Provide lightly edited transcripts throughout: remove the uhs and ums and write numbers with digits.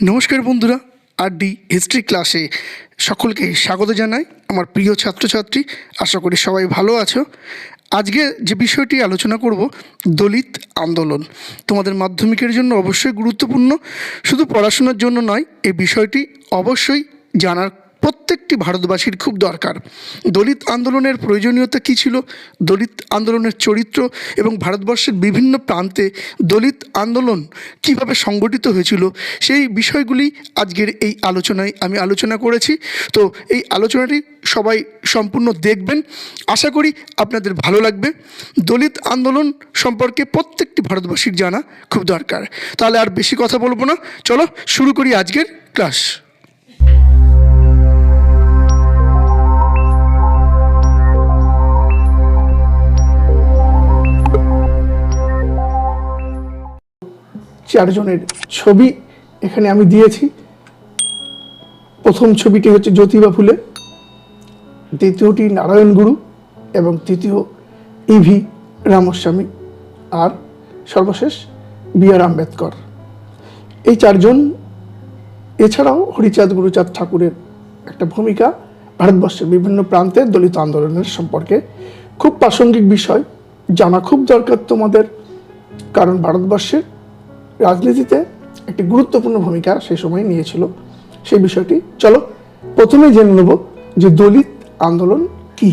নমস্কার বন্ধুরা, RD history ক্লাসে সকলকে স্বাগত জানাই। আমার প্রিয় ছাত্রছাত্রী, আশা করি সবাই ভালো আছো। আজকে যে বিষয়টি আলোচনা করব, দলিত আন্দোলন তোমাদের মাধ্যমিকের জন্য অবশ্যই গুরুত্বপূর্ণ। শুধু পড়াশোনার জন্য নয়, এই বিষয়টি অবশ্যই জানার প্রত্যেকটি ভারতবাসীর খুব দরকার। দলিত আন্দোলনের প্রয়োজনীয়তা কী ছিল, দলিত আন্দোলনের চরিত্র এবং ভারতবর্ষের বিভিন্ন প্রান্তে দলিত আন্দোলন কিভাবে সংগঠিত হয়েছিল, সেই বিষয়গুলি আজকের এই আলোচনায় আমি আলোচনা করেছি। তো এই আলোচনাটি সবাই সম্পূর্ণ দেখবেন, আশা করি আপনাদের ভালো লাগবে। দলিত আন্দোলন সম্পর্কে প্রত্যেকটি ভারতবাসীর জানা খুব দরকার। তাহলে আর বেশি কথা বলবো না, চলো শুরু করি আজকের ক্লাস। চারজনের ছবি এখানে আমি দিয়েছি। প্রথম ছবিটি হচ্ছে জ্যোতিবা ফুলে, দ্বিতীয়টি নারায়ণ গুরু এবং তৃতীয় ইভি রামস্বামী, আর সর্বশেষ বি.আর. আম্বেদকর। এই চারজন, এছাড়াও হরিচাঁদ গুরুচাঁদ ঠাকুরের একটা ভূমিকা ভারতবর্ষের বিভিন্ন প্রান্তে দলিত আন্দোলনের সম্পর্কে খুব প্রাসঙ্গিক বিষয়, জানা খুব দরকার তোমাদের, কারণ ভারতবর্ষের রাজনীতিতে একটি গুরুত্বপূর্ণ ভূমিকা সেই সময় নিয়েছিল সেই বিষয়টি। চলো প্রথমে জেনে নেব যে দলিত আন্দোলন কি।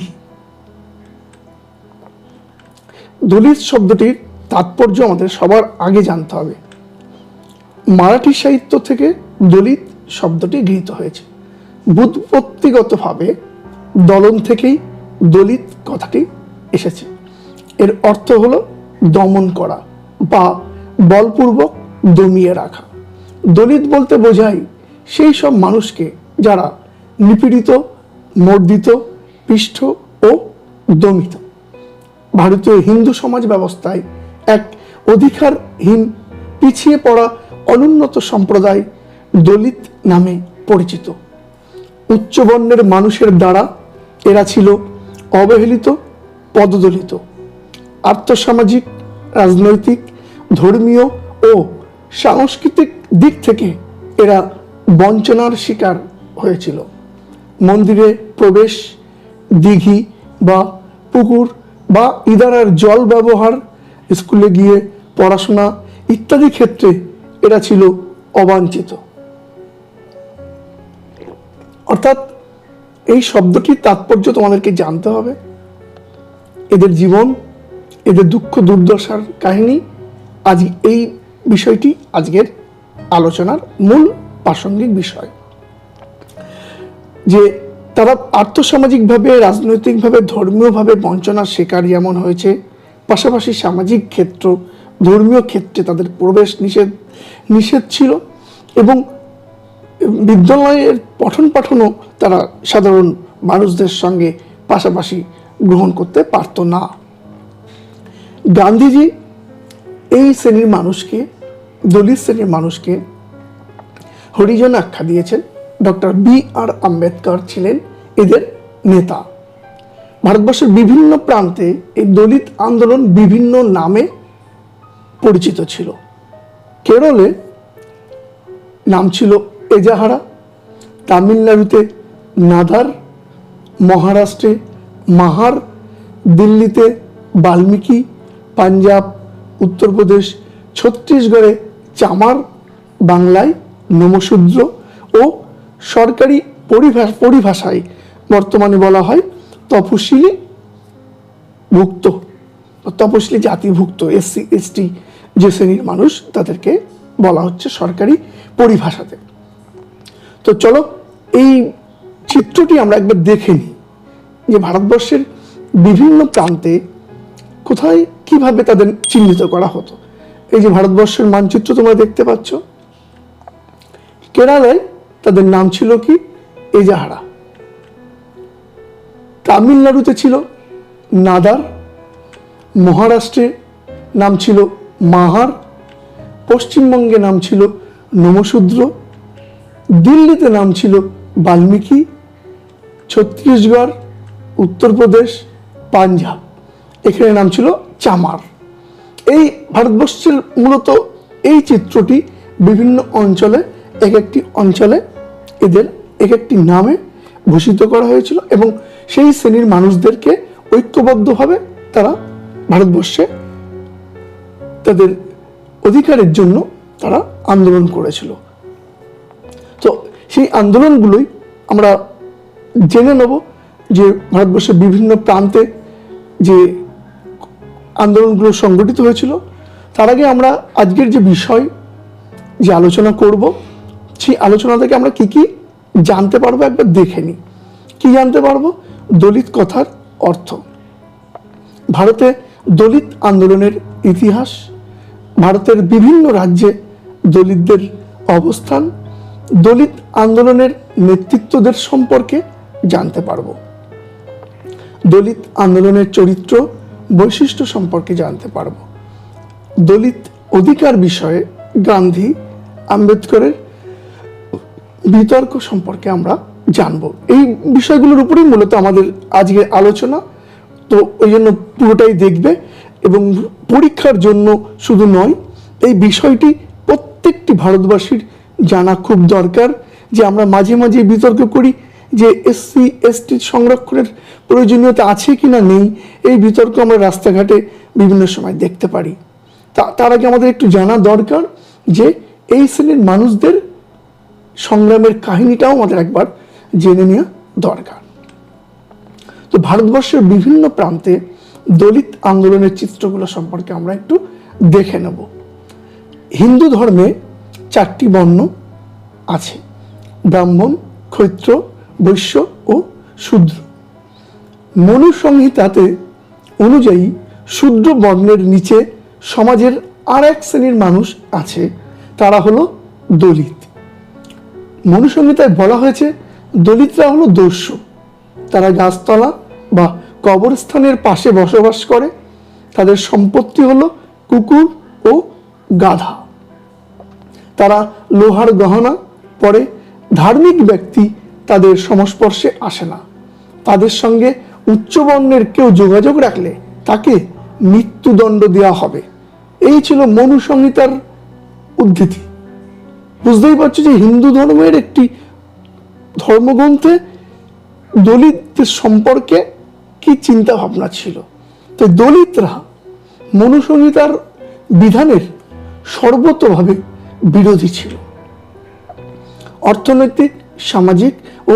দলিত শব্দটির তাৎপর্য আমাদের সবার আগে জানতে হবে। মারাঠি সাহিত্য থেকে দলিত শব্দটি গৃহীত হয়েছে। ব্যুৎপত্তিগতভাবে দলন থেকেই দলিত কথাটি এসেছে। এর অর্থ হলো দমন করা বা বলপূর্বক দমিয়ে রাখা। দলিত বলতে বোঝায় সেই সব মানুষকে যারা নিপীড়িত, মর্দিত, পিষ্ট ও দমিত। ভারতীয় হিন্দু সমাজ ব্যবস্থায় এক অধিকারহীন, পিছিয়ে পড়া, অনুন্নত সম্প্রদায় দলিত নামে পরিচিত। উচ্চবর্ণের মানুষের দ্বারা এরা ছিল অবহেলিত, পদদলিত। আর্থসামাজিক, রাজনৈতিক, ধর্মীয় ও সাংস্কৃতিক দিক থেকে এরা বঞ্চনার শিকার হয়েছিল। মন্দিরে প্রবেশ, দিঘি বা পুকুর বা ইদারার জল ব্যবহার, স্কুলে গিয়ে পড়াশোনা ইত্যাদি ক্ষেত্রে এরা ছিল অবাঞ্ছিত। অর্থাৎ এই শব্দটির তাৎপর্য তোমাদেরকে জানতে হবে। এদের জীবন, এদের দুঃখ দুর্দশার কাহিনী, আজ এই বিষয়টি আজকের আলোচনার মূল প্রাসঙ্গিক বিষয়। যে তারা আর্থসামাজিকভাবে, রাজনৈতিকভাবে, ধর্মীয়ভাবে বঞ্চনার শিকার যেমন হয়েছে, পাশাপাশি সামাজিক ক্ষেত্র, ধর্মীয় ক্ষেত্রে তাদের প্রবেশ নিষেধ ছিল এবং বিদ্যালয়ের পঠন পাঠনও তারা সাধারণ মানুষদের সঙ্গে পাশাপাশি গ্রহণ করতে পারত না। গান্ধীজি এই শ্রেণীর মানুষকে, দলিত শ্রেণীর মানুষকে হরিজন আখ্যা দিয়েছেন। Doctor B R. আম্বেদকর ছিলেন এদের নেতা। ভারতবর্ষের বিভিন্ন প্রান্তে এই দলিত আন্দোলন বিভিন্ন নামে পরিচিত ছিল। কেরলে নাম ছিল এজাহারা, তামিলনাড়ুতে নাদার, মহারাষ্ট্রে মাহার, দিল্লিতে বাল্মীকি, পাঞ্জাব, উত্তরপ্রদেশ, ছত্তিশগড়ে চামার, বাংলায় নমশূদ্র ও সরকারি পরিভাষায় বর্তমানে বলা হয় তপশিলি ভুক্ত, তপশিলি জাতিভুক্ত, এসসি এসটি যে শ্রেণীর মানুষ তাদেরকে বলা হচ্ছে সরকারি পরিভাষাতে। তো চলো এই চিত্রটি আমরা একবার দেখে নিই যে ভারতবর্ষের বিভিন্ন প্রান্তে কোথায় কিভাবে তাদের চিহ্নিত করা হতো। এই যে ভারতবর্ষের মানচিত্র তোমরা দেখতে পাচ্ছ। কেরালায় তাদের নাম ছিল কি? এজাহারা। তামিলনাড়ুতে ছিল নাদার, মহারাষ্ট্রে নাম ছিল মাহার, পশ্চিমবঙ্গে নাম ছিল নমশূদ্র, দিল্লিতে নাম ছিল বাল্মীকি, ছত্তিশগড়, উত্তরপ্রদেশ, পাঞ্জাব এখানে নাম ছিল চামার। এই ভারতবর্ষের মূলত এই চিত্রটি বিভিন্ন অঞ্চলে এক একটি অঞ্চলে এদের এক একটি নামে ভূষিত করা হয়েছিল এবং সেই শ্রেণীর মানুষদেরকে ঐক্যবদ্ধভাবে তারা ভারতবর্ষে তাদের অধিকারের জন্য তারা আন্দোলন করেছিল। তো সেই আন্দোলনগুলোই আমরা জেনে নেব যে ভারতবর্ষের বিভিন্ন প্রান্তে যে আন্দোলনগুলো সংগঠিত হয়েছিল। তার আগে আমরা আজকের যে বিষয় যে আলোচনা করব, সেই আলোচনা থেকে আমরা কি কি জানতে পারবো একবার দেখে নিই। কি জানতে পারবো? দলিত কথার অর্থ, ভারতে দলিত আন্দোলনের ইতিহাস, ভারতের বিভিন্ন রাজ্যে দলিতদের অবস্থান, দলিত আন্দোলনের নেতৃত্বদের সম্পর্কে জানতে পারব, দলিত আন্দোলনের চরিত্র বৈশিষ্ট্য সম্পর্কে জানতে পারব, দলিত অধিকার বিষয়ে গান্ধী আম্বেদকরের বিতর্ক সম্পর্কে আমরা জানব। এই বিষয়গুলোর উপরেই মূলত আমাদের আজকের আলোচনা। তো ওই জন্য পুরোটাই দেখবে এবং পরীক্ষার জন্য শুধু নয়, এই বিষয়টি প্রত্যেকটি ভারতবাসীর জানা খুব দরকার। যে আমরা মাঝে মাঝে বিতর্ক করি যে এসসি এসটি সংরক্ষণের প্রয়োজনীয়তা আছে কি না নেই, এই বিতর্ক আমরা রাস্তাঘাটে বিভিন্ন সময় দেখতে পারি। তার আগে আমাদের একটু জানা দরকার যে এই শ্রেণীর মানুষদের সংগ্রামের কাহিনীটাও আমাদের একবার জেনে নেওয়া দরকার। তো ভারতবর্ষের বিভিন্ন প্রান্তে দলিত আন্দোলনের চিত্রগুলো সম্পর্কে আমরা একটু দেখে নেব। হিন্দু ধর্মে 4টি বর্ণ আছে: ব্রাহ্মণ, ক্ষত্র, বৈশ্য ও শূদ্র। মনু সংহিতাতে অনুযায়ী শূদ্র বর্ণের নিচে সমাজের আর এক শ্রেণীর মানুষ আছে, তারা হলো দলিত। মনু সংহিতায় বলা হয়েছে দলিতরা হলো দস্যু, তারা গাছতলা বা কবরস্থানের পাশে বসবাস করে, তাদের সম্পত্তি হলো কুকুর ও গাধা, তারা লোহার গহনা পরে, ধার্মিক ব্যক্তি তাদের সংস্পর্শে আসে না, তাদের সঙ্গে উচ্চবর্ণের কেউ যোগাযোগ রাখলে তাকে মৃত্যুদণ্ড দেওয়া হবে। এই ছিল মনু সংহিতার উদ্ধৃতি। বুঝতেই পারছো যে হিন্দু ধর্মের একটি ধর্মগ্রন্থে দলিতদের সম্পর্কে কি চিন্তা ভাবনা ছিল। তো দলিতরা মনু সংহিতার বিধানের সর্বতভাবে বিরোধী ছিল। অর্থনৈতিক, সামাজিক ও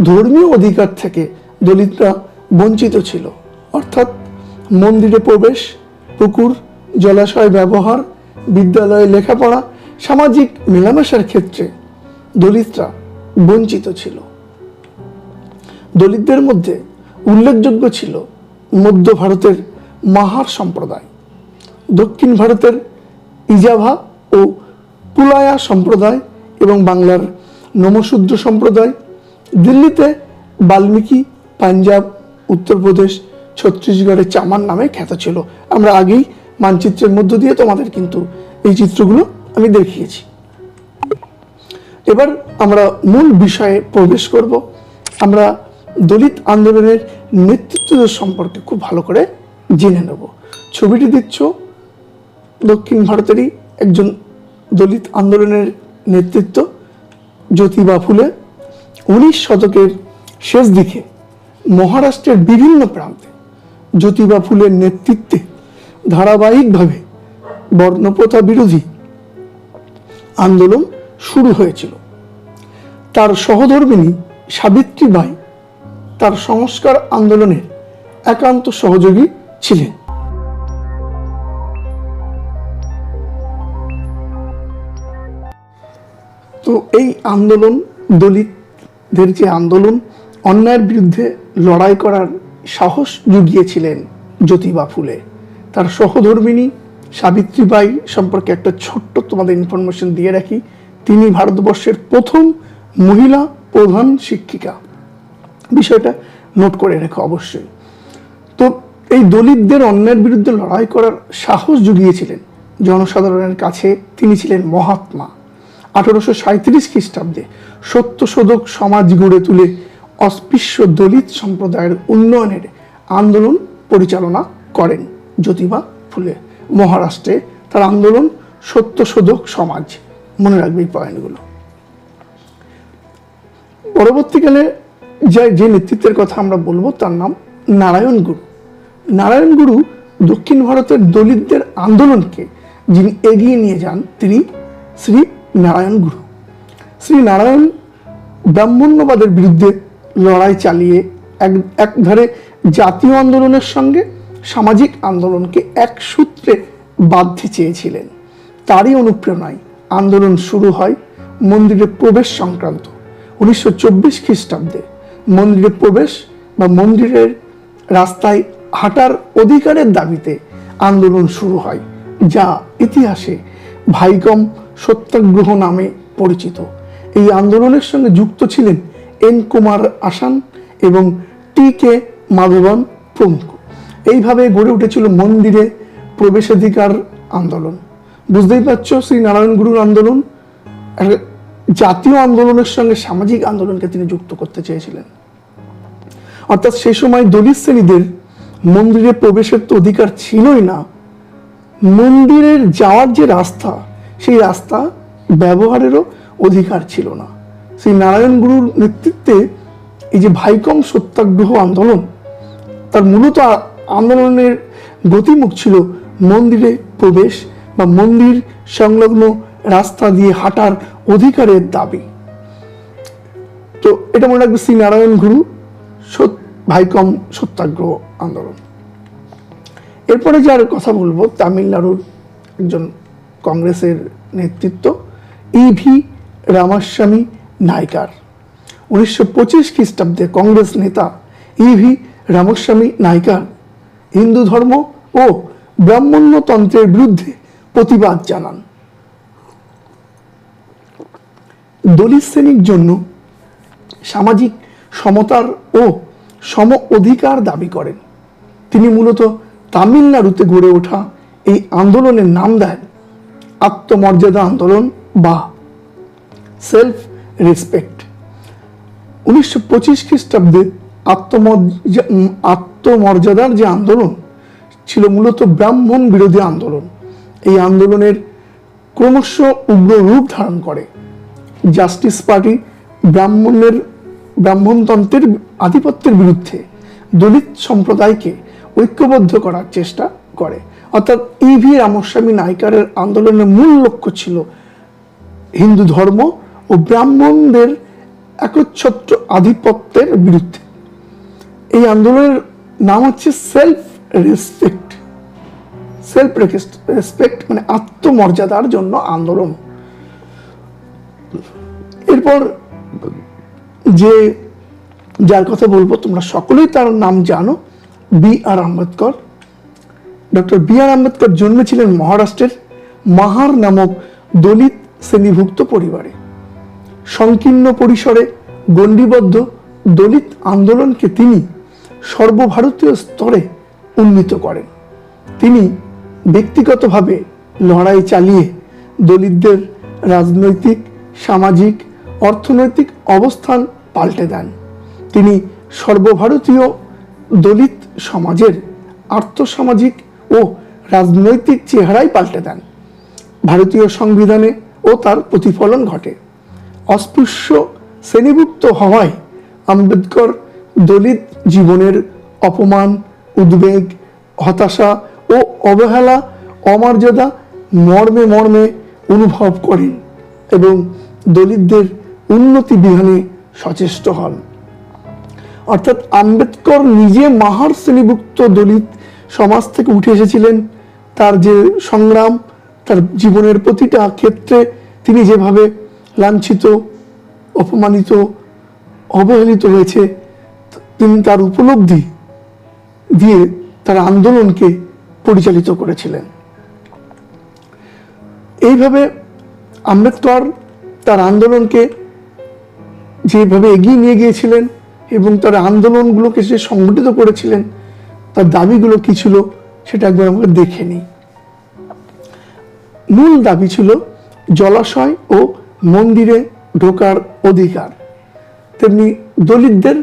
ধর্মীয় অধিকার থেকে দলিতরা বঞ্চিত ছিল। অর্থাৎ মন্দিরে প্রবেশ, পুকুর জলাশয় ব্যবহার, বিদ্যালয়ে লেখাপড়া, সামাজিক মেলামেশার ক্ষেত্রে দলিতরা বঞ্চিত ছিল। দলিতদের মধ্যে উল্লেখযোগ্য ছিল মধ্য ভারতের মাহার সম্প্রদায়, দক্ষিণ ভারতের ইজাভা ও পুলায়া সম্প্রদায় এবং বাংলার নমশূদ্র সম্প্রদায়। দিল্লিতে বাল্মীকি, পাঞ্জাব, উত্তরপ্রদেশ, ছত্তিশগড়ের চামান নামে খ্যাত ছিল। আমরা আগেই মানচিত্রের মধ্য দিয়ে তোমাদের কিন্তু এই চিত্রগুলো আমি দেখিয়েছি। এবার আমরা মূল বিষয়ে প্রবেশ করব। আমরা দলিত আন্দোলনের নেতৃত্বদের সম্পর্কে খুব ভালো করে জেনে নেব। ছবিটি দিচ্ছ দক্ষিণ ভারতেরই একজন দলিত আন্দোলনের নেতৃত্ব জ্যোতিবা ফুলে। 19 শতকের শেষ দিকে মহারাষ্ট্রের বিভিন্ন প্রান্তে জ্যোতিবা ফুলের নেতৃত্বে ধারাবাহিকভাবে বর্ণপ্রথা বিরোধী আন্দোলন শুরু হয়েছিল। তার সহধর্মিণী সাবিত্রীবাই তার সংস্কার আন্দোলনের একান্ত সহযোগী ছিলেন। তো এই আন্দোলন, দলিতদের যে আন্দোলন, অন্যায়ের বিরুদ্ধে লড়াই করার সাহস জুগিয়েছিলেন জ্যোতিবা ফুলে। তার সহধর্মিণী সাবিত্রীবাই সম্পর্কে একটা ছোট্ট তোমাদের ইনফরমেশন দিয়ে রাখি। তিনি ভারতবর্ষের প্রথম মহিলা প্রধান শিক্ষিকা। বিষয়টা নোট করে রেখো অবশ্যই। তো এই দলিতদের অন্যায়ের বিরুদ্ধে লড়াই করার সাহস জুগিয়েছিলেন জনসাধারণের কাছে। তিনি ছিলেন মহাত্মা। 1837 খ্রিস্টাব্দে সত্যশোধক সমাজ গড়ে তুলে অস্পৃশ্য দলিত সম্প্রদায়ের উন্নয়নের আন্দোলন পরিচালনা করেন জ্যোতিবা ফুলে। মহারাষ্ট্রে তার আন্দোলন সত্যশোধক সমাজ, মনে রাখবে এই পয়েন্টগুলো। পরবর্তীকালে যে নেতৃত্বের কথা আমরা বলবো তার নাম নারায়ণ গুরু। নারায়ণ গুরু দক্ষিণ ভারতের দলিতদের আন্দোলনকে যিনি এগিয়ে নিয়ে যান তিনি শ্রী নারায়ণ গুরু। শ্রী নারায়ণ ব্রাহ্মণ্যবাদের বিরুদ্ধে লড়াই চালিয়ে একধারে জাতীয় আন্দোলনের সঙ্গে সামাজিক আন্দোলনকে এক সূত্রে বাঁধতে চেয়েছিলেন। তারই অনুপ্রেরণায় আন্দোলন শুরু হয় মন্দিরে প্রবেশ সংক্রান্ত 1924 খ্রিস্টাব্দে। মন্দিরে প্রবেশ বা মন্দিরের রাস্তায় হাঁটার অধিকারের দাবিতে আন্দোলন শুরু হয়, যা ইতিহাসে ভাইকম সত্যাগ্রহ নামে পরিচিত। এই আন্দোলনের সঙ্গে যুক্ত ছিলেন এন কুমার আসান এবং টি.কে. মাধবন প্রমুখ। এইভাবে গড়ে উঠেছিল মন্দিরে প্রবেশাধিকার আন্দোলন। বুঝতেই পারছ, শ্রী নারায়ণ গুরুর আন্দোলন জাতীয় আন্দোলনের সঙ্গে সামাজিক আন্দোলনকে তিনি যুক্ত করতে চেয়েছিলেন। অর্থাৎ সেই সময় দলিত শ্রেণীদের মন্দিরে প্রবেশের তো অধিকার ছিলই না, মন্দিরের যাওয়ার যে রাস্তা সেই রাস্তা ব্যবহারেরও অধিকার ছিল না। শ্রী নারায়ণ গুরুর নেতৃত্বে এই যে ভাইকম সত্যাগ্রহ আন্দোলন, তার মূলত আন্দোলনের গতিমুখ ছিল মন্দিরে প্রবেশ বা মন্দির সংলগ্ন রাস্তা দিয়ে হাঁটার অধিকারের দাবি। তো এটা মনে রাখবে, শ্রী নারায়ণ গুরু ভাইকম সত্যাগ্রহ আন্দোলন। এরপরে যার কথা বলবো তামিলনাড়ুর একজন কংগ্রেসের নেতৃত্ব ই.ভি. রামাস্বামী নাইকার। 1925 খ্রিস্টাব্দে কংগ্রেস নেতা ই.ভি. রামাস্বামী নাইকার হিন্দু ধর্ম ও ব্রাহ্মণ্যতন্ত্রের বিরুদ্ধে প্রতিবাদ জানান। দলিত শ্রেণীর জন্য সামাজিক সমতার ও সম অধিকার দাবি করেন। তিনি মূলত তামিলনাড়ুতে গড়ে ওঠা এই আন্দোলনের নাম দেন আত্মমর্যাদা আন্দোলন বা সেলফ রেসপেক্ট। 1925 খ্রিস্টাব্দে আত্মমর্যাদার যে আন্দোলন ছিল মূলত ব্রাহ্মণ বিরোধী আন্দোলন। এই আন্দোলনের ক্রমশ উগ্র রূপ ধারণ করে। জাস্টিস পার্টি ব্রাহ্মণতন্ত্রের আধিপত্যের বিরুদ্ধে দলিত সম্প্রদায়কে ঐক্যবদ্ধ করার চেষ্টা করে। অর্থাৎ ই.ভি. রামস্বামী নাইকারের আন্দোলনের মূল লক্ষ্য ছিল হিন্দু ধর্ম ও ব্রাহ্মণদের একচ্ছত্র আধিপত্যের বিরুদ্ধে। এই আন্দোলনের নাম হচ্ছে সেলফ রেসপেক্ট মানে আত্মমর্যাদার জন্য আন্দোলন। এরপর যার কথা বলবো তোমরা সকলেই তার নাম জানো, B R. Ambedkar. Doctor B R. Ambedkar জন্মেছিলেন মহারাষ্ট্রের মাহার নামক দলিত শ্রেণীভুক্ত পরিবারে। সংকীর্ণ পরিসরে গণ্ডিবদ্ধ দলিত আন্দোলনকে তিনি সর্বভারতীয় স্তরে উন্নীত করেন। তিনি ব্যক্তিগতভাবে লড়াই চালিয়ে দলিতদের রাজনৈতিক, সামাজিক, অর্থনৈতিক অবস্থান পাল্টে দেন। তিনি সর্বভারতীয় দলিত সমাজের আর্থসামাজিক ও রাজনৈতিক চেহারাই পাল্টে দেন। ভারতীয় সংবিধানে ও তার প্রতিফলন ঘটে। অস্পৃশ্য শ্রেণীভুক্ত হওয়ায় আম্বেদকর দলিত জীবনের অপমান, উদ্বেগ, হতাশা ও অবহেলা, অমর্যাদা মর্মে মর্মে অনুভব করেন এবং দলিতদের উন্নতি বিধানে সচেষ্ট হন। অর্থাৎ আম্বেদকর নিজে মাহার শ্রেণীভুক্ত দলিত সমাজ থেকে উঠে এসেছিলেন। তার যে সংগ্রাম, তার জীবনের প্রতিটা ক্ষেত্রে তিনি যেভাবে লাঞ্ছিত, অপমানিত, অবহেলিত হয়েছে, তিনি তার উপলব্ধি দিয়ে তার আন্দোলনকে পরিচালিত করেছিলেন। এইভাবে আম্বেদকর তার আন্দোলনকে যেভাবে এগিয়ে নিয়ে গিয়েছিলেন এবং তার আন্দোলনগুলোকে সে সংগঠিত করেছিলেন, তার দাবিগুলো কি ছিল সেটা একবার আমরা দেখে নিই। মূল দাবি ছিল জলাশয় ও মন্দিরে ঢোকার অধিকার, তেমনি দলিতদের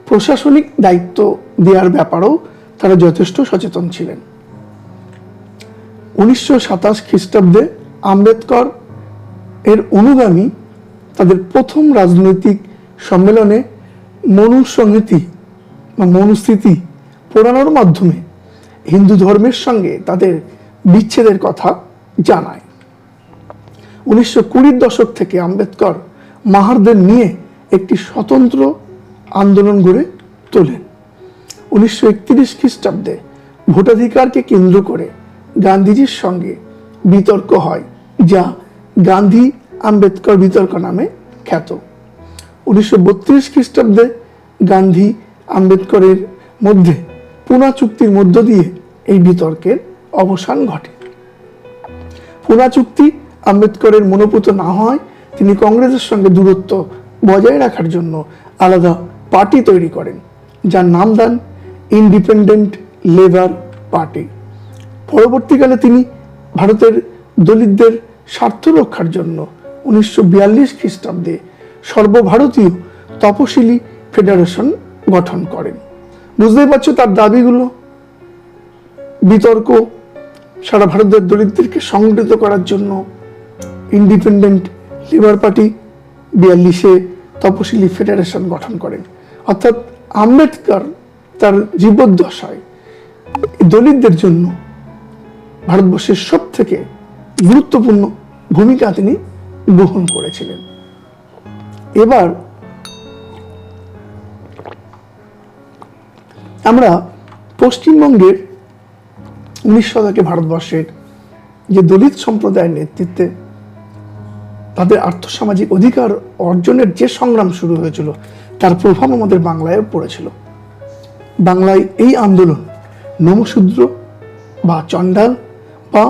প্রশাসনিক দায়িত্ব দেওয়ার ব্যাপারেও তারা যথেষ্ট সচেতন ছিলেন। 1927 খ্রিস্টাব্দে আম্বেদকর এর অনুগামী তাদের প্রথম রাজনৈতিক সম্মেলনে মনুসংহিতি বা মনুস্মৃতি পোড়ানোর মাধ্যমে হিন্দু ধর্মের সঙ্গে তাদের বিচ্ছেদের কথা জানায়। 1920 দশক থেকে আম্বেদকর মাহারদের নিয়ে একটি স্বতন্ত্র আন্দোলন গড়ে তোলেন। 1931 খ্রিস্টাব্দে ভোটাধিকারকে কেন্দ্র করে গান্ধীজির সঙ্গে বিতর্ক হয়, যা গান্ধী আম্বেদকর বিতর্ক নামে খ্যাত। 1932 খ্রিস্টাব্দে গান্ধী আম্বেদকরের মধ্যে পুনা চুক্তির মধ্য দিয়ে এই বিতর্কের অবসান ঘটে। পুনা চুক্তি আম্বেদকরের মনোপুত না হয় তিনি কংগ্রেসের সঙ্গে দূরত্ব বজায় রাখার জন্য আলাদা পার্টি তৈরি করেন, যার নাম দেন ইন্ডিপেন্ডেন্ট লেবার পার্টি। পরবর্তীকালে তিনি ভারতের দলিতদের স্বার্থ রক্ষার জন্য 1942 খ্রিস্টাব্দে সর্বভারতীয় তপশিলি ফেডারেশন গঠন করেন। বুঝতেই পারছো তার দাবিগুলো। বিতর্ক, সারা ভারতের দলিতদেরকে সংগঠিত করার জন্য ইন্ডিপেন্ডেন্ট লেবার পার্টি 42-এ তপশিলি ফেডারেশন গঠন করেন। অর্থাৎ আম্বেদকর তার জীবদ্দশায় দলিতদের জন্য ভারতবর্ষের সব থেকে গুরুত্বপূর্ণ ভূমিকা তিনি গ্রহণ করেছিলেন। এবার আমরা পশ্চিমবঙ্গের 19 শতকে ভারতবর্ষের যে দলিত সম্প্রদায়ের নেতৃত্বে তাদের আর্থসামাজিক অধিকার অর্জনের যে সংগ্রাম শুরু হয়েছিল তার প্রভাব আমাদের বাংলায় পড়েছিল। বাংলায় এই আন্দোলন নমশূদ্র বা চণ্ডাল বা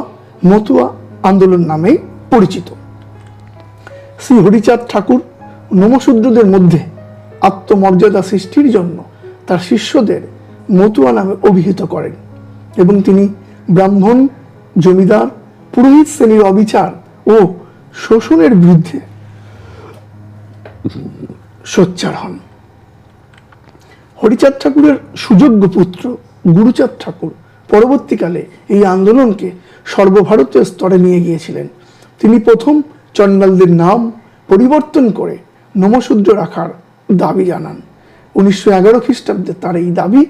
মতুয়া আন্দোলন নামেই পরিচিত। শ্রী হরিচাঁদ ঠাকুর নমশূদ্রদের মধ্যে আত্মমর্যাদা সৃষ্টির জন্য তার শিষ্যদের মতুয়া নামে অভিহিত করেন এবং তিনি ব্রাহ্মণ, জমিদার, পুরোহিত শ্রেণীর অবিচার ও শোষণের বিরুদ্ধে সোচ্চার হন। হরিচাঁদ ঠাকুরের সুযোগ্য পুত্র গুরুচাঁদ ঠাকুর পরবর্তীকালে এই আন্দোলনকে সর্বভারতীয় স্তরে নিয়ে গিয়েছিলেন। তিনি প্রথম চণ্ডালদের নাম পরিবর্তন করে নমশূদ্র রাখার দাবি জানান। 1911 খ্রিস্টাব্দে তার এই দাবি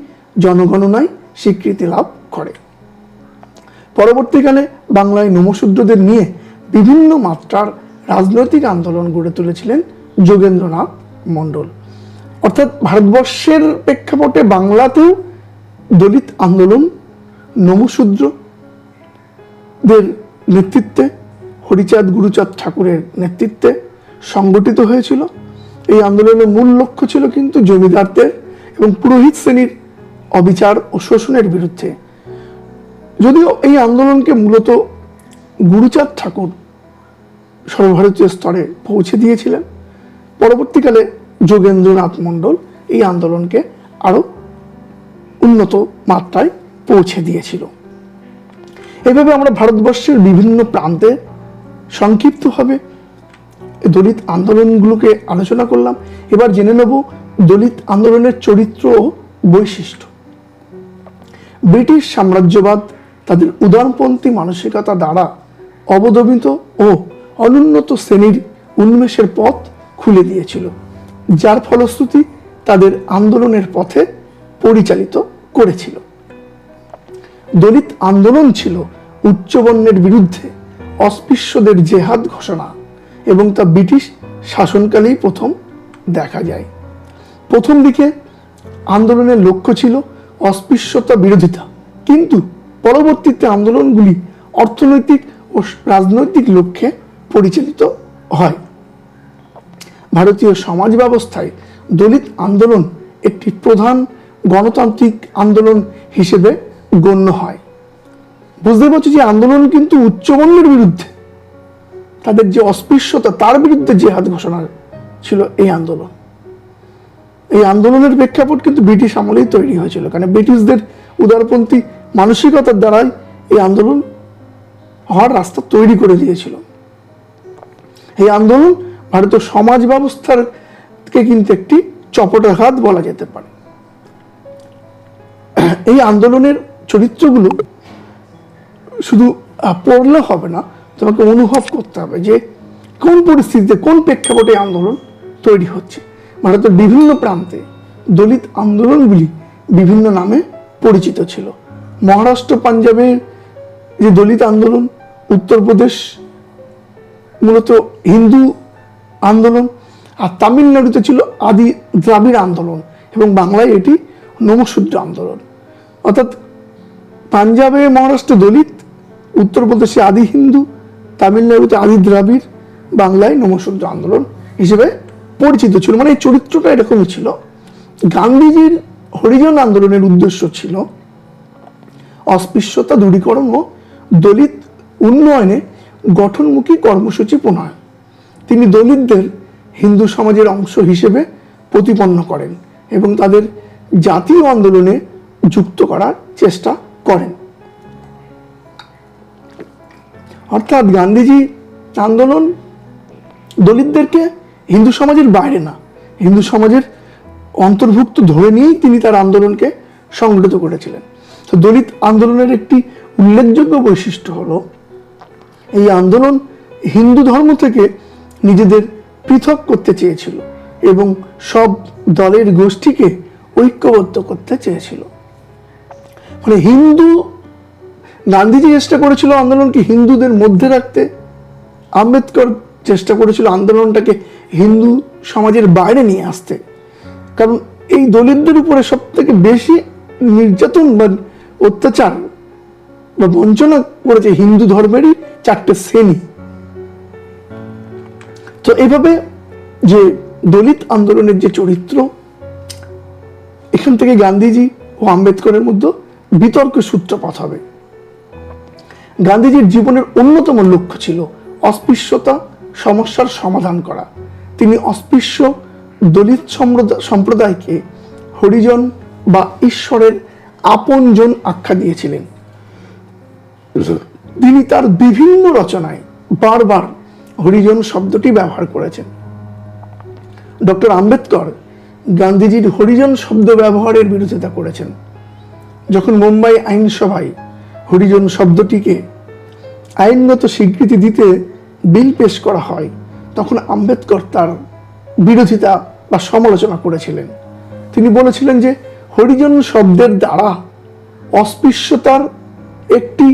জনগণনায় স্বীকৃতি লাভ করে। পরবর্তীকালে বাংলায় নমশূদ্রদের নিয়ে বিভিন্ন মাত্রার রাজনৈতিক আন্দোলন গড়ে তুলেছিলেন যোগেন্দ্রনাথ মণ্ডল। অর্থাৎ ভারতবর্ষের প্রেক্ষাপটে বাংলাতেও দলিত আন্দোলন নমশূদ্রদের নেতৃত্বে হরিচাঁদ গুরুচাঁদ ঠাকুরের নেতৃত্বে সংগঠিত হয়েছিল। এই আন্দোলনের মূল লক্ষ্য ছিল কিন্তু জমিদারদের এবং পুরোহিত শ্রেণীর অবিচার ও শোষণের বিরুদ্ধে। যদিও এই আন্দোলনকে মূলত গুরুচাঁদ ঠাকুর সর্বভারতীয় স্তরে পৌঁছে দিয়েছিলেন, পরবর্তীকালে যোগেন্দ্রনাথ মণ্ডল এই আন্দোলনকে আরো উন্নত মাত্রায় পৌঁছে দিয়েছিল। এভাবে আমরা ভারতবর্ষের বিভিন্ন প্রান্তে সংক্ষিপ্তভাবে দলিত আন্দোলনগুলোকে আলোচনা করলাম। এবার জেনে নেব দলিত আন্দোলনের চরিত্র ও বৈশিষ্ট্য। ব্রিটিশ সাম্রাজ্যবাদ তাদের উদারপন্থী মানসিকতা দ্বারা অবদমিত ও অনুন্নত শ্রেণীর উন্মেষের পথ খুলে দিয়েছিল, যার ফলশ্রুতি তাদের আন্দোলনের পথে পরিচালিত করেছিল। দলিত আন্দোলন ছিল উচ্চবর্ণের বিরুদ্ধে অস্পৃশ্যদের জেহাদ ঘোষণা এবং তা ব্রিটিশ শাসনকালেই প্রথম দেখা যায়। প্রথম দিকে আন্দোলনের লক্ষ্য ছিল অস্পৃশ্যতা বিরোধিতা, কিন্তু পরবর্তীতে আন্দোলনগুলি অর্থনৈতিক ও রাজনৈতিক লক্ষ্যে পরিচালিত হয়। ভারতীয় সমাজ ব্যবস্থায় দলিত আন্দোলন একটি প্রধান গণতান্ত্রিক আন্দোলন হিসেবে গণ্য হয়। বুঝতে পারছি যে আন্দোলন কিন্তু উচ্চবর্ণের বিরুদ্ধে, তাদের যে অস্পৃশ্যতা তার বিরুদ্ধে জেহাদ ঘোষণা ছিল এই আন্দোলন। এই আন্দোলনের প্রেক্ষাপট কিন্তু ব্রিটিশ আমলেই তৈরি হয়েছিল, কারণ ব্রিটিশদের উদারপন্থী মানসিকতার দ্বারাই এই আন্দোলন হওয়ার রাস্তা তৈরি করে দিয়েছিল। এই আন্দোলন ভারতীয় সমাজ ব্যবস্থার কিন্তু একটি চপটাঘাত বলা যেতে পারে। এই আন্দোলনের চরিত্রগুলো শুধু পড়লে হবে না, তোমাকে অনুভব করতে হবে যে কোন পরিস্থিতিতে কোন প্রেক্ষাপটে আন্দোলন তৈরি হচ্ছে। ভারতের বিভিন্ন প্রান্তে দলিত আন্দোলনগুলি বিভিন্ন নামে পরিচিত ছিল। মহারাষ্ট্র, পাঞ্জাবের যে দলিত আন্দোলন, উত্তরপ্রদেশ মূলত হিন্দু আন্দোলন, আর তামিলনাড়ুতে ছিল আদি দ্রাবিড় আন্দোলন, এবং বাংলায় এটি নমশূদ্র আন্দোলন। অর্থাৎ পাঞ্জাবে মহারাষ্ট্রে দলিত, উত্তরপ্রদেশে আদি হিন্দু, তামিলনাড়ুতে আদি দ্রাবিড়, বাংলায় নমশূদ্র আন্দোলন হিসেবে পরিচিত ছিল। মানে এই চরিত্রটা এরকমই ছিল। গান্ধীজির হরিজন আন্দোলনের উদ্দেশ্য ছিল অস্পৃশ্যতা দূরীকরণ ও দলিত উন্নয়নে গঠনমুখী কর্মসূচি প্রণয়ন। তিনি দলিতদের হিন্দু সমাজের অংশ হিসেবে প্রতিপন্ন করেন এবং তাদের জাতীয় আন্দোলনে যুক্ত করার চেষ্টা করেন। অর্থাৎ গান্ধীজি আন্দোলন দলিতদেরকে হিন্দু সমাজের বাইরে না, হিন্দু সমাজের অন্তর্ভুক্ত ধরে নিয়েই তিনি তার আন্দোলনকে সংগঠিত করেছিলেন। তো দলিত আন্দোলনের একটি উল্লেখযোগ্য বৈশিষ্ট্য হলো এই আন্দোলন হিন্দু ধর্ম থেকে নিজেদের পৃথক করতে চেয়েছিল এবং সব দলের গোষ্ঠীকে ঐক্যবদ্ধ করতে চেয়েছিল। মানে গান্ধীজি চেষ্টা করেছিল আন্দোলনকে হিন্দুদের মধ্যে রাখতে, আম্বেদকর চেষ্টা করেছিল আন্দোলনটাকে হিন্দু সমাজের বাইরে নিয়ে আসতে। কারণ এই দলিতদের উপরে সব থেকে বেশি নির্যাতন বা অত্যাচার বা বঞ্চনা করেছে হিন্দু ধর্মেরই 4টে শ্রেণী। তো এইভাবে যে দলিত আন্দোলনের যে চরিত্র, এখান থেকে গান্ধীজি ও আম্বেদকরের মধ্যে বিতর্ক সূত্রপাত হবে। গান্ধীজির জীবনের অন্যতম লক্ষ্য ছিল অস্পৃশ্যতা সমস্যার সমাধান করা। তিনি অস্পৃশ্য দলিত সম্প্রদায়কে হরিজন বা ঈশ্বরের আপনজন আখ্যা দিয়েছিলেন। তিনি তার বিভিন্ন রচনায় বারবার হরিজন শব্দটি ব্যবহার করেছেন। ডক্টর আম্বেদকর গান্ধীজির হরিজন শব্দ ব্যবহারের বিরোধিতা করেছেন। যখন মুম্বাই আইনসভায় হরিজন শব্দটিকে আইনগত স্বীকৃতি দিতে বিল পেশ করা হয়, তখন আম্বেদকর তার বিরোধিতা বা সমালোচনা করেছিলেন। তিনি বলেছিলেন যে হরিজন শব্দের দ্বারা অস্পৃশ্যতার একটি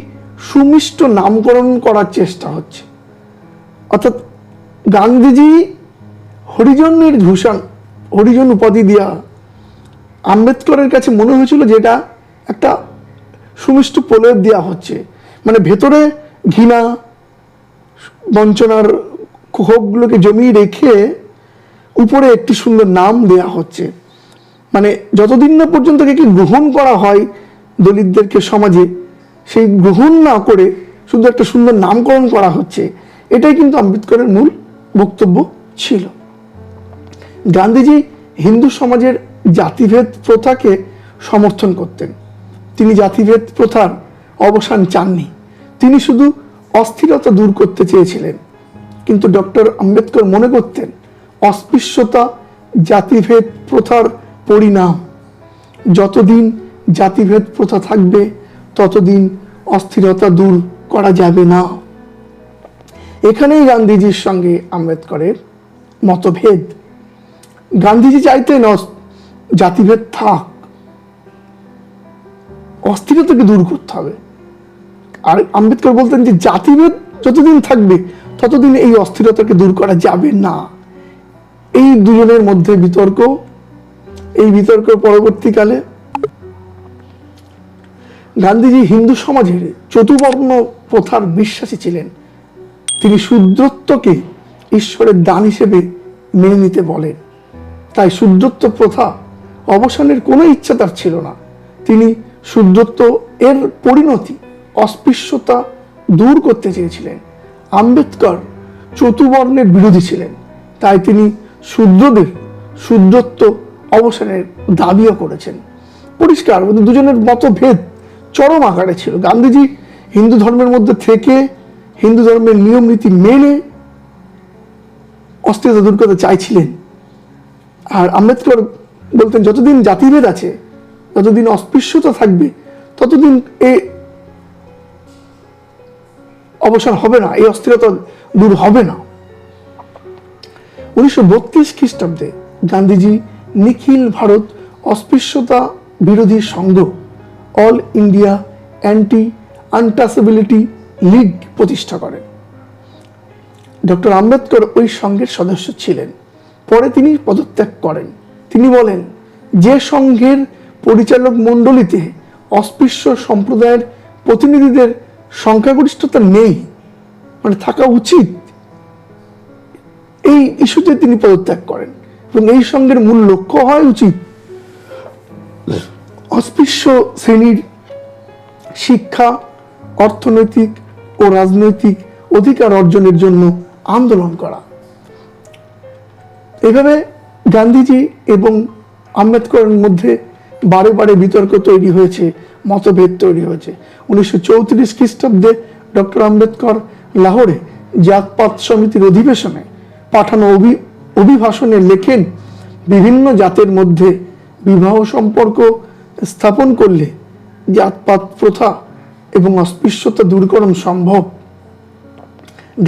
সুমিষ্ট নামকরণ করার চেষ্টা হচ্ছে। অর্থাৎ গান্ধীজি হরিজনের ভূষণ, হরিজন উপাধি দেওয়া আম্বেদকরের কাছে মনে হয়েছিল যে এটা একটা সুমিষ্ট প্রলেপ দেওয়া হচ্ছে, মানে ভেতরে ঘৃণা বঞ্চনার ক্ষোভগুলোকে জমিয়ে রেখে উপরে একটি সুন্দর নাম দেয়া হচ্ছে। মানে যতদিন না পর্যন্ত একে গ্রহণ করা হয় দলিতদেরকে সমাজে, সেই গ্রহণ না করে শুধু একটা সুন্দর নামকরণ করা হচ্ছে, এটাই কিন্তু আম্বেদকরের মূল বক্তব্য ছিল। গান্ধীজি হিন্দু সমাজের জাতিভেদ প্রথাকে সমর্থন করতেন। তিনি জাতিভেদ প্রথার অবসান চাননি, তিনি শুধু অস্থিরতা দূর করতে চেয়েছিলেন। কিন্তু ডক্টর আম্বেদকর মনে করতেন অস্পৃশ্যতা জাতিভেদ প্রথার পরিণাম। যতদিন জাতিভেদ প্রথা থাকবে ততদিন অস্থিরতা দূর করা যাবে না। এখানেই গান্ধীজির সঙ্গে আম্বেদকরের মতভেদ। গান্ধীজি চাইতেন জাতিভেদ থাক, অস্থিরতাকে দূর করতে হবে, আর আম্বেদকর বলতেন যে জাতিভেদ যতদিন থাকবে ততদিন এই অস্থিরতাকে দূর করা যাবে না। এই দুজনের মধ্যে বিতর্ক। এই বিতর্ক পরবর্তীকালে গান্ধীজি হিন্দু সমাজের চতুবর্ণ প্রথার বিশ্বাসী ছিলেন। তিনি শূদ্রত্বকে ঈশ্বরের দান হিসেবে মেনে নিতে বলেন। তাই শূদ্রত্ব প্রথা অবসানের কোনো ইচ্ছা তার ছিল না। তিনি শূদ্রত্ব এর পরিণতি অস্পৃশ্যতা দূর করতে চেয়েছিলেন। আম্বেদকর চতুবর্ণের বিরোধী ছিলেন, তাই তিনি শূদ্রদের শূদ্রত্ব অবসানের দাবিও করেছেন। পরিষ্কার দুজনের মতভেদ চরম আকারে ছিল। গান্ধীজি হিন্দু ধর্মের মধ্যে থেকে হিন্দু ধর্মের নিয়ম নীতি মেনে অস্থিরতা দূর করতে চাইছিলেন, আর আম্বেদকর বলতেন যতদিন জাতিভেদ আছে, যতদিন অস্পৃশ্যতা থাকবে, ততদিন এই অবসান হবে না, এই অস্থিরতা দূর হবে না। 1932 খ্রিস্টাব্দে গান্ধীজি নিখিল ভারত অস্পৃশ্যতা বিরোধী সংঘ all India anti untouchability league প্রতিষ্ঠা করেন। ডক্টর আম্বেদকর ওই সংঘের সদস্য ছিলেন। পরে তিনি পদত্যাগ করেন। তিনি বলেন, যে সংঘের পরিচালক মণ্ডলীতে অস্পৃশ্য সম্প্রদায়ের প্রতিনিধিদের সংখ্যাগরিষ্ঠতা নেই, মানে থাকা উচিত, এই ইস্যুতে তিনি পদত্যাগ করেন এবং এই সংঘের মূল লক্ষ্য হয় উচিত অস্পৃশ্য শ্রেণীর শিক্ষা, অর্থনৈতিক ও রাজনৈতিক অধিকার অর্জনের জন্য আন্দোলন করা। এভাবে গান্ধীজি এবং আম্বেদকরের মধ্যে বারে বারে বিতর্ক তৈরি হয়েছে, মতভেদ তৈরি হয়েছে। 1934 খ্রিস্টাব্দে ডক্টর আম্বেদকর লাহোরে জাতপাত সমিতির অধিবেশনে পাঠানো অভিভাষণে লেখেন, বিভিন্ন জাতের মধ্যে বিবাহ সম্পর্ক স্থাপন করলে জাতপাত প্রথা এবং অস্পৃশ্যতা দূরীকরণ সম্ভব।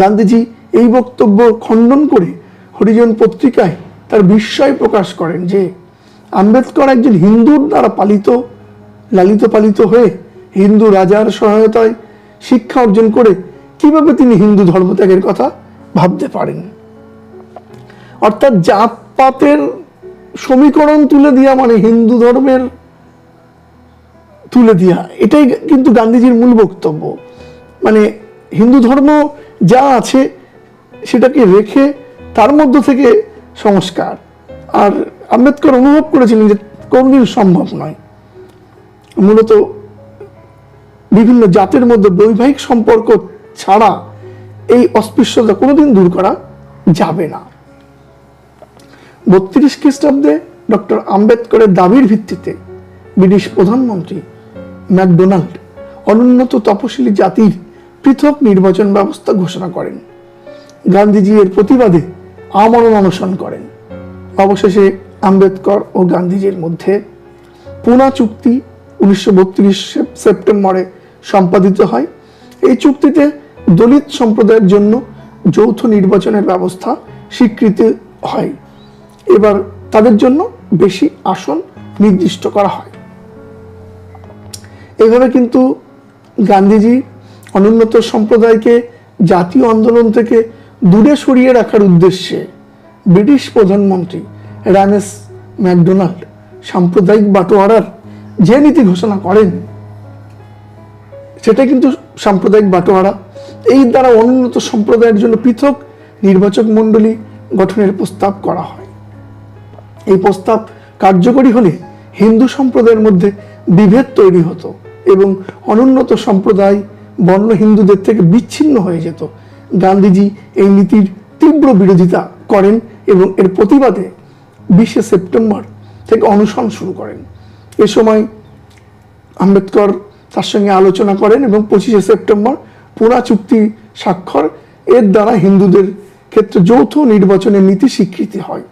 গান্ধীজি এই বক্তব্য খণ্ডন করে হরিজন পত্রিকায় তার বিস্ময় প্রকাশ করেন যে আম্বেদকর একজন হিন্দুর দ্বারা লালিত পালিত হয়ে হিন্দু রাজার সহায়তায় শিক্ষা অর্জন করে কিভাবে তিনি হিন্দু ধর্মত্যাগের কথা ভাবতে পারেন। অর্থাৎ জাতপাতের সমীকরণ তুলে দিয়া মানে হিন্দু ধর্মের তুলে দিয়া, এটাই কিন্তু গান্ধীজির মূল বক্তব্য। মানে হিন্দু ধর্ম যা আছে সেটাকে রেখে তার মধ্য থেকে সংস্কার। আর আম্বেদকর অনুভব করেছিলেন যে কোনদিন সম্ভব নয়। মূলত বিভিন্ন জাতের মধ্যে বৈবাহিক সম্পর্ক ছাড়া এই অস্পৃশ্যতা কোনোদিন দূর করা যাবে না। 32 খ্রিস্টাব্দে ডক্টর আম্বেদকরের দাবির ভিত্তিতে ব্রিটিশ প্রধানমন্ত্রী ম্যাকডোনাল্ড অনুন্নত তপশিলি জাতির পৃথক নির্বাচন ব্যবস্থা ঘোষণা করেন। গান্ধীজি এর প্রতিবাদে আমরণ অনশন করেন। অবশেষে আম্বেদকর ও গান্ধীজির মধ্যে পুনা চুক্তি 1932 সেপ্টেম্বরে সম্পাদিত হয়। এই চুক্তিতে দলিত সম্প্রদায়ের জন্য যৌথ নির্বাচনের ব্যবস্থা স্বীকৃতি হয়। এবার তাদের জন্য বেশি আসন নির্দিষ্ট করা হয়। এইভাবে কিন্তু গান্ধীজি অনুন্নত সম্প্রদায়কে জাতীয় আন্দোলন থেকে দূরে সরিয়ে রাখার উদ্দেশ্যে ব্রিটিশ প্রধানমন্ত্রী রামেস ম্যাকডোনাল্ড সাম্প্রদায়িক বাটোয়ারার যে নীতি ঘোষণা করেন সেটা কিন্তু সাম্প্রদায়িক বাটোয়ারা। এই দ্বারা অনুন্নত সম্প্রদায়ের জন্য পৃথক নির্বাচক মণ্ডলী গঠনের প্রস্তাব করা হয়। এই প্রস্তাব কার্যকরী হলে হিন্দু সম্প্রদায়ের মধ্যে বিভেদ তৈরি হতো এবং অনুন্নত সম্প্রদায় বর্ণ হিন্দুদের থেকে বিচ্ছিন্ন হয়ে যেত। গান্ধীজি এই নীতির তীব্র বিরোধিতা করেন এবং এর প্রতিবাদে 20 সেপ্টেম্বর থেকে অনশন শুরু করেন। এ সময় আম্বেদকর তার সঙ্গে আলোচনা করেন এবং 25 সেপ্টেম্বর পুনা চুক্তি স্বাক্ষর। এর দ্বারা হিন্দুদের ক্ষেত্রে যৌথ নির্বাচনের নীতি স্বীকৃতি হয়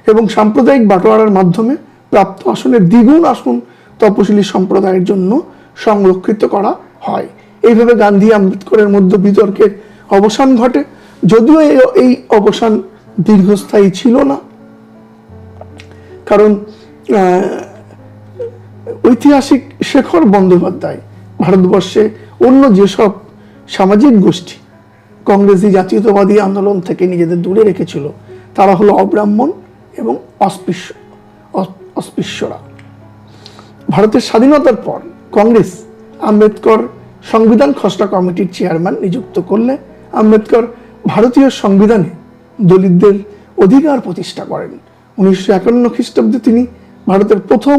এবং সাম্প্রদায়িক বাটোয়ারার মাধ্যমে প্রাপ্ত আসনের দ্বিগুণ আসন তপশিলি সম্প্রদায়ের জন্য সংরক্ষিত করা হয়। এইভাবে গান্ধী আম্বেদকরের মধ্যে বিতর্কের অবসান ঘটে, যদিও এই অবসান দীর্ঘস্থায়ী ছিল না। কারণ ঐতিহাসিক শেখর বন্দ্যোপাধ্যায় ভারতবর্ষে অন্য যেসব সামাজিক গোষ্ঠী কংগ্রেসি জাতীয়তাবাদী আন্দোলন থেকে নিজেদের দূরে রেখেছিল তারা হলো অব্রাহ্মণ এবং অস্পৃশ্যরা। ভারতের স্বাধীনতার পর কংগ্রেস আম্বেদকর সংবিধান খসড়া কমিটির চেয়ারম্যান নিযুক্ত করলে আম্বেদকর ভারতীয় সংবিধানে দলিতদের অধিকার প্রতিষ্ঠা করেন। 1951 খ্রিস্টাব্দে তিনি ভারতের প্রথম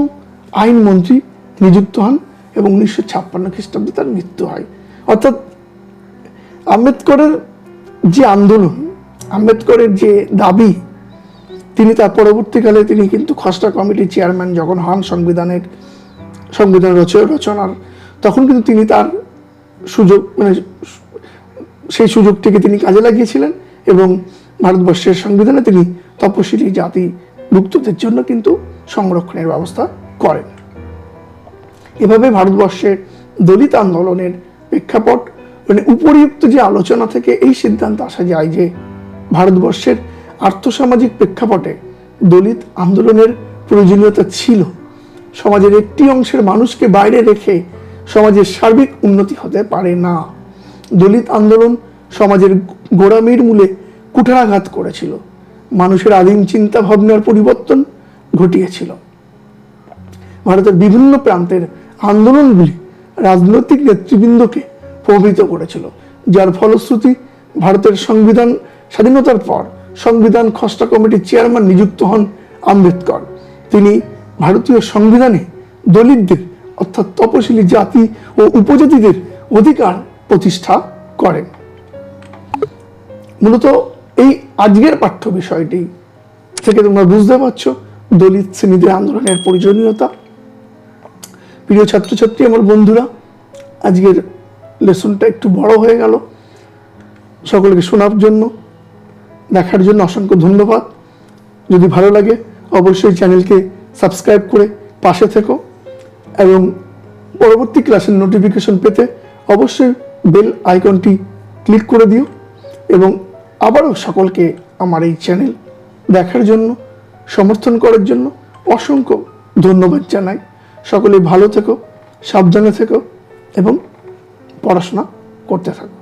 আইনমন্ত্রী নিযুক্ত হন এবং 1956 খ্রিস্টাব্দে তার মৃত্যু হয়। অর্থাৎ আম্বেদকরের যে আন্দোলন, আম্বেদকরের যে দাবি, তিনি তার পরবর্তীকালে তিনি কিন্তু খসড়া কমিটির চেয়ারম্যান যখন হন সংবিধান রচনার, তখন কিন্তু তিনি তার সুযোগ সেই সুযোগটিকে তিনি কাজে লাগিয়েছিলেন এবং ভারতবর্ষের সংবিধানে তিনি তপশিলি জাতিভুক্তদের জন্য কিন্তু সংরক্ষণের ব্যবস্থা করেন। এভাবে ভারতবর্ষের দলিত আন্দোলনের প্রেক্ষাপট উপরিউক্ত যে আলোচনা থেকে এই সিদ্ধান্ত আসা যায় যে ভারতবর্ষের আর্থসামাজিক প্রেক্ষাপটে দলিত আন্দোলনের প্রয়োজনীয়তা ছিল। সমাজের একটি অংশের মানুষকে বাইরে রেখে সমাজের সার্বিক উন্নতি হতে পারে না। দলিত আন্দোলন সমাজের গোড়ামির মূলে কুঠারাঘাত করেছিল, মানুষের আদিম চিন্তা ভাবনার পরিবর্তন ঘটিয়েছিল। ভারতের বিভিন্ন প্রান্তের আন্দোলনগুলি রাজনৈতিক নেতৃবৃন্দকে প্রভাবিত করেছিল, যার ফলশ্রুতি ভারতের সংবিধান স্বাধীনতার পর সংবিধান খসড়া কমিটির চেয়ারম্যান নিযুক্ত হন আম্বেদকর। তিনি ভারতীয় সংবিধানে দলিতদের অর্থাৎ তপশিলি জাতি ও উপজাতিদের অধিকার প্রতিষ্ঠা করেন। মূলত এই আজকের পাঠ্য বিষয়টি থেকে তোমরা বুঝতে পারছো দলিত শ্রেণীদের আন্দোলনের প্রয়োজনীয়তা। প্রিয় ছাত্রছাত্রী, আমার বন্ধুরা, আজকের লেসনটা একটু বড় হয়ে গেল। সকলকে শোনার জন্য, দেখার জন্য অসংখ্য ধন্যবাদ। যদি ভালো লাগে অবশ্যই চ্যানেলকে সাবস্ক্রাইব করে পাশে থেকো এবং পরবর্তী ক্লাসের নোটিফিকেশন পেতে অবশ্যই বেল আইকনটি ক্লিক করে দিও। এবং আবারও সকলকে আমার এই চ্যানেল দেখার জন্য, সমর্থন করার জন্য অসংখ্য ধন্যবাদ জানাই। সকলে ভালো থেকো, সাবধানে থেকো এবং পড়াশোনা করতে থাকো।